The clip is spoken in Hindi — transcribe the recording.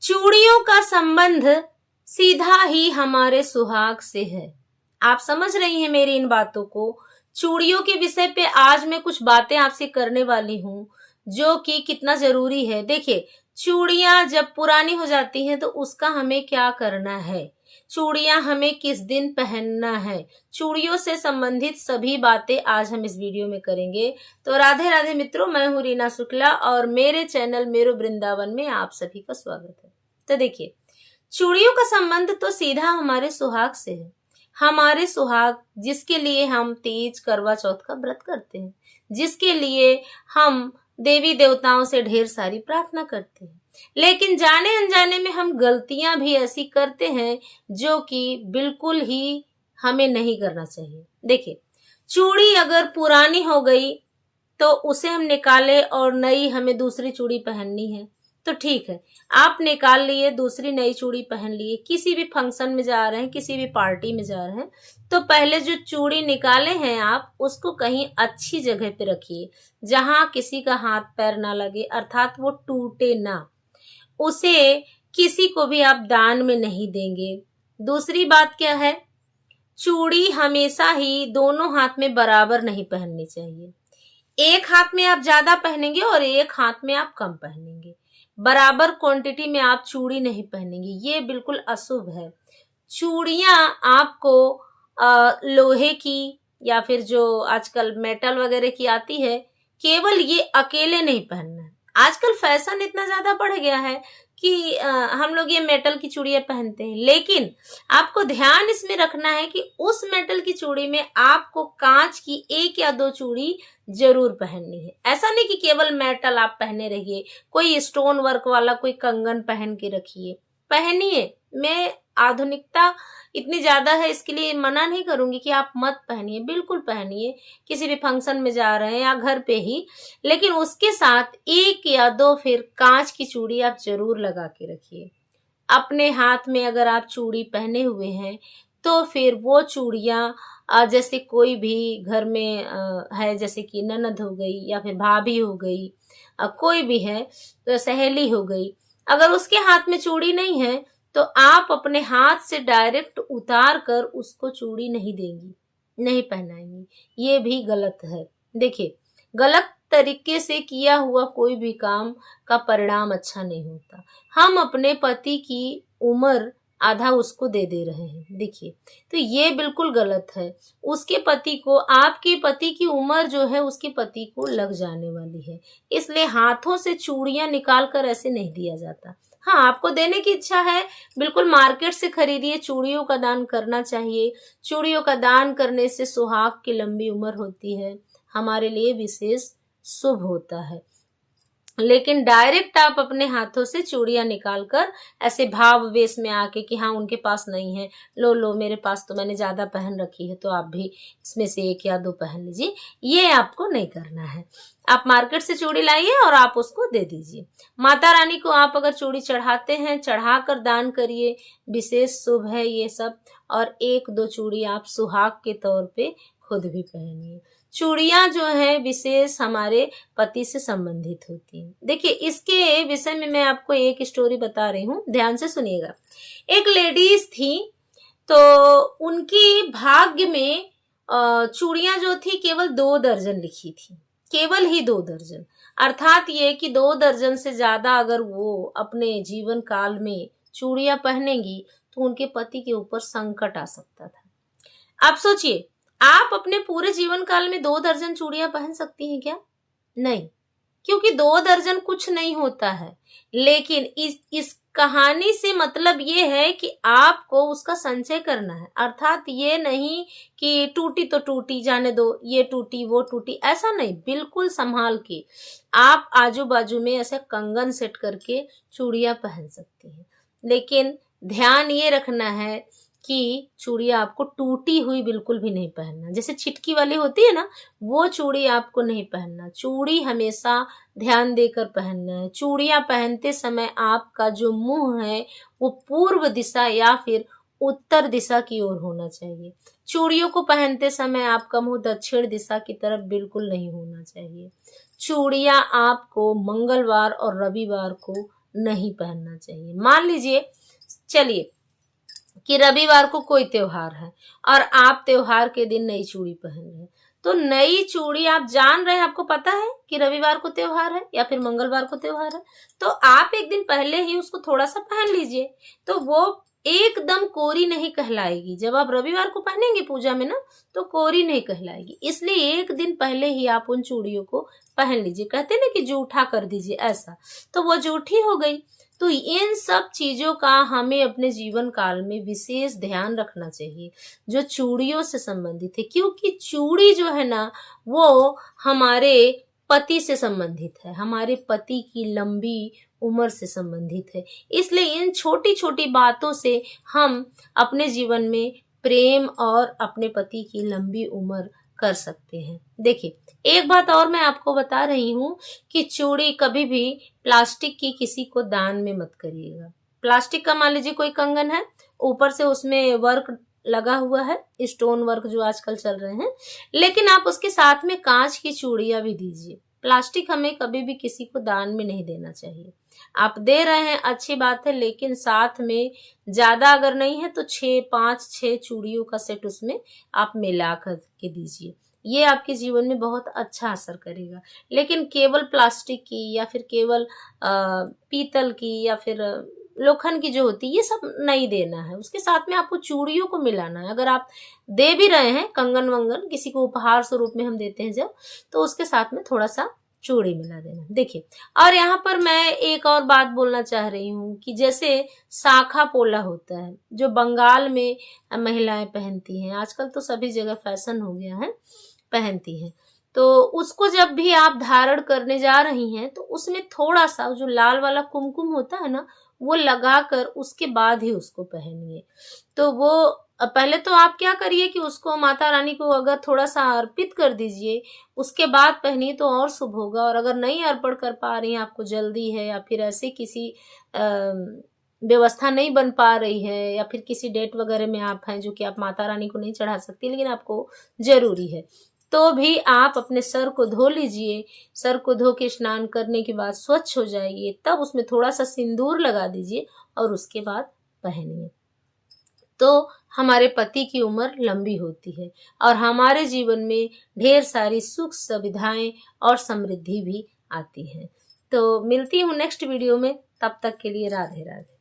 चूड़ियों का संबंध सीधा ही हमारे सुहाग से है। आप समझ रही हैं मेरी इन बातों को। चूड़ियों के विषय पे आज मैं कुछ बातें आपसे करने वाली हूँ जो कि कितना जरूरी है। देखिए, चूड़ियां जब पुरानी हो जाती हैं तो उसका हमें क्या करना है, चूड़ियां हमें किस दिन पहनना है, चूड़ियों से संबंधित सभी बातें आज हम इस वीडियो में करेंगे। तो राधे राधे मित्रों, मैं हूँ रीना शुक्ला और मेरे चैनल मेरो वृंदावन में आप सभी का स्वागत है। तो देखिए, चूड़ियों का संबंध तो सीधा हमारे सुहाग से है। हमारे सुहाग जिसके लिए हम तीज करवा चौथ का व्रत करते हैं, जिसके लिए हम देवी देवताओं से ढेर सारी प्रार्थना करते हैं, लेकिन जाने अनजाने में हम गलतियां भी ऐसी करते हैं जो कि बिल्कुल ही हमें नहीं करना चाहिए। देखिए, चूड़ी अगर पुरानी हो गई तो उसे हम निकाले और नई हमें दूसरी चूड़ी पहननी है तो ठीक है, आप निकाल लिए, दूसरी नई चूड़ी पहन लिए, किसी भी फंक्शन में जा रहे हैं, किसी भी पार्टी में जा रहे हैं, तो पहले जो चूड़ी निकाले हैं आप उसको कहीं अच्छी जगह पे रखिए जहां किसी का हाथ पैर ना लगे, अर्थात वो टूटे ना। उसे किसी को भी आप दान में नहीं देंगे। दूसरी बात क्या है, चूड़ी हमेशा ही दोनों हाथ में बराबर नहीं पहननी चाहिए। एक हाथ में आप ज्यादा पहनेंगे और एक हाथ में आप कम पहनेंगे, बराबर क्वांटिटी में आप चूड़ी नहीं पहनेंगे, ये बिल्कुल अशुभ है। चूड़ियां आपको लोहे की या फिर जो आजकल मेटल वगैरह की आती है, केवल ये अकेले नहीं पहनना है। आजकल फैशन इतना ज्यादा बढ़ गया है कि हम लोग ये मेटल की चूड़ियां पहनते हैं, लेकिन आपको ध्यान इसमें रखना है कि उस मेटल की चूड़ी में आपको कांच की एक या दो चूड़ी जरूर पहननी है। ऐसा नहीं कि केवल मेटल आप पहने रहिए, कोई स्टोन वर्क वाला कोई कंगन पहन के रखिए, पहनिए। मैं आधुनिकता इतनी ज्यादा है इसके लिए मना नहीं करूंगी कि आप मत पहनिए, बिल्कुल पहनिए, किसी भी फंक्शन में जा रहे हैं या घर पे ही, लेकिन उसके साथ एक या दो फिर कांच की चूड़ी आप जरूर लगा के रखिए। अपने हाथ में अगर आप चूड़ी पहने हुए हैं तो फिर वो चूड़ियां जैसे कोई भी घर में है, जैसे कि ननद हो गई या फिर भाभी हो गई, कोई भी है तो सहेली हो गई, अगर उसके हाथ में चूड़ी नहीं है तो आप अपने हाथ से डायरेक्ट उतार कर उसको चूड़ी नहीं देंगी, नहीं पहनाएंगी, ये भी गलत है। देखिए, गलत तरीके से किया हुआ कोई भी काम का परिणाम अच्छा नहीं होता। हम अपने पति की उम्र आधा उसको दे दे रहे हैं, देखिए, तो ये बिल्कुल गलत है। उसके पति को, आपके पति की उम्र जो है उसके पति को लग जाने वाली है, इसलिए हाथों से चूड़ियां निकाल कर ऐसे नहीं दिया जाता। हाँ, आपको देने की इच्छा है, बिल्कुल मार्केट से खरीदिए, चूड़ियों का दान करना चाहिए। चूड़ियों का दान करने से सुहाग की लंबी उम्र होती है, हमारे लिए विशेष शुभ होता है। लेकिन डायरेक्ट आप अपने हाथों से चूड़ियां निकालकर ऐसे भाव वेश में आके कि हाँ उनके पास नहीं है, लो लो मेरे पास तो मैंने ज्यादा पहन रखी है तो आप भी इसमें से एक या दो पहन लीजिए, ये आपको नहीं करना है। आप मार्केट से चूड़ी लाइए और आप उसको दे दीजिए। माता रानी को आप अगर चूड़ी चढ़ाते हैं, चढ़ाकर दान करिए, विशेष शुभ है ये सब। और एक दो चूड़ी आप सुहाग के तौर पे खुद भी पहनिए। चूड़ियां जो है विशेष हमारे पति से संबंधित होती हैं। देखिए, इसके विषय में मैं आपको एक स्टोरी बता रही हूँ, ध्यान से सुनिएगा। एक लेडीज थी, तो उनकी भाग्य में चूड़ियां जो थी केवल 2 दर्जन लिखी थी, केवल ही 2 दर्जन, अर्थात ये कि 2 दर्जन से ज्यादा अगर वो अपने जीवन काल में चूड़ियां पहनेंगी तो उनके पति के ऊपर संकट आ सकता था। आप सोचिए, आप अपने पूरे जीवन काल में 2 दर्जन चूड़ियां पहन सकती हैं क्या? नहीं, क्योंकि 2 दर्जन कुछ नहीं होता है। लेकिन इस कहानी से मतलब ये है कि आपको उसका संचय करना है, अर्थात ये नहीं कि टूटी तो टूटी जाने दो, ये टूटी वो टूटी, ऐसा नहीं, बिल्कुल संभाल के आप आजू बाजू में ऐसे कंगन सेट करके चूड़ियां पहन सकती हैं। लेकिन ध्यान ये रखना है कि चूड़ियां आपको टूटी हुई बिल्कुल भी नहीं पहनना, जैसे छिटकी वाली होती है ना, वो चूड़ी आपको नहीं पहनना। चूड़ी हमेशा ध्यान देकर पहनना है। चूड़ियां पहनते समय आपका जो मुंह है वो पूर्व दिशा या फिर उत्तर दिशा की ओर होना चाहिए। चूड़ियों को पहनते समय आपका मुंह दक्षिण दिशा की तरफ बिल्कुल नहीं होना चाहिए। चूड़ियां आपको मंगलवार और रविवार को नहीं पहनना चाहिए। मान लीजिए चलिए कि रविवार को कोई त्योहार है और आप त्योहार के दिन नई चूड़ी पहन रहे हैं, तो नई चूड़ी आप जान रहे हैं, आपको पता है कि रविवार को त्योहार है या फिर मंगलवार को त्योहार है, तो आप एक दिन पहले ही उसको थोड़ा सा पहन लीजिए, तो वो एकदम कोरी नहीं कहलाएगी। जब आप रविवार को पहनेंगे पूजा में ना, तो कोरी नहीं कहलाएगी। इसलिए एक दिन पहले ही आप उन चूड़ियों को पहन लीजिए। कहते ना कि जूठा कर दीजिए, ऐसा तो वो जूठी हो गई। तो इन सब चीजों का हमें अपने जीवन काल में विशेष ध्यान रखना चाहिए जो चूड़ियों से संबंधित है, क्योंकि चूड़ी जो है ना वो हमारे पति से संबंधित है, हमारे पति की लंबी उम्र से संबंधित है। इसलिए इन छोटी छोटी बातों से हम अपने जीवन में प्रेम और अपने पति की लंबी उम्र कर सकते हैं। देखिए एक बात और मैं आपको बता रही हूँ कि चूड़ी कभी भी प्लास्टिक की किसी को दान में मत करिएगा। प्लास्टिक का मान लीजिए कोई कंगन है, ऊपर से उसमें वर्क लगा हुआ है, स्टोन वर्क जो आजकल चल रहे हैं, लेकिन आप उसके साथ में कांच की चूड़ियां भी दीजिए। प्लास्टिक हमें कभी भी किसी को दान में नहीं देना चाहिए। आप दे रहे हैं अच्छी बात है, लेकिन साथ में ज्यादा अगर नहीं है तो 5-6 चूड़ियों का सेट उसमें आप मिला करके दीजिए। ये आपके जीवन में बहुत अच्छा असर करेगा। लेकिन केवल प्लास्टिक की या फिर केवल पीतल की या फिर लोखंड की जो होती है, ये सब नहीं देना है। उसके साथ में आपको चूड़ियों को मिलाना है। अगर आप दे भी रहे हैं कंगन वंगन, किसी को उपहार स्वरूप में हम देते हैं जब, तो उसके साथ में थोड़ा सा चूड़ी मिला देना। देखिए, और यहाँ पर मैं एक और बात बोलना चाह रही हूँ कि जैसे शाखा पोला होता है जो बंगाल में महिलाएं पहनती हैं, आजकल तो सभी जगह फैशन हो गया है, पहनती हैं, तो उसको जब भी आप धारण करने जा रही हैं तो उसमें थोड़ा सा जो लाल वाला कुमकुम होता है ना, वो लगाकर उसके बाद ही उसको पहनिए। तो वो पहले तो आप क्या करिए कि उसको माता रानी को अगर थोड़ा सा अर्पित कर दीजिए, उसके बाद पहनिए तो और शुभ होगा। और अगर नहीं अर्पण कर पा रही हैं, आपको जल्दी है या फिर ऐसे किसी व्यवस्था नहीं बन पा रही है या फिर किसी डेट वगैरह में आप हैं जो कि आप माता रानी को नहीं चढ़ा सकती, लेकिन आपको जरूरी है, तो भी आप अपने सर को धो लीजिए। सर को धो के स्नान करने के बाद स्वच्छ हो जाइए, तब उसमें थोड़ा सा सिंदूर लगा दीजिए और उसके बाद पहनिए। तो हमारे पति की उम्र लंबी होती है और हमारे जीवन में ढेर सारी सुख सुविधाएं और समृद्धि भी आती है। तो मिलती हूँ नेक्स्ट वीडियो में, तब तक के लिए राधे राधे।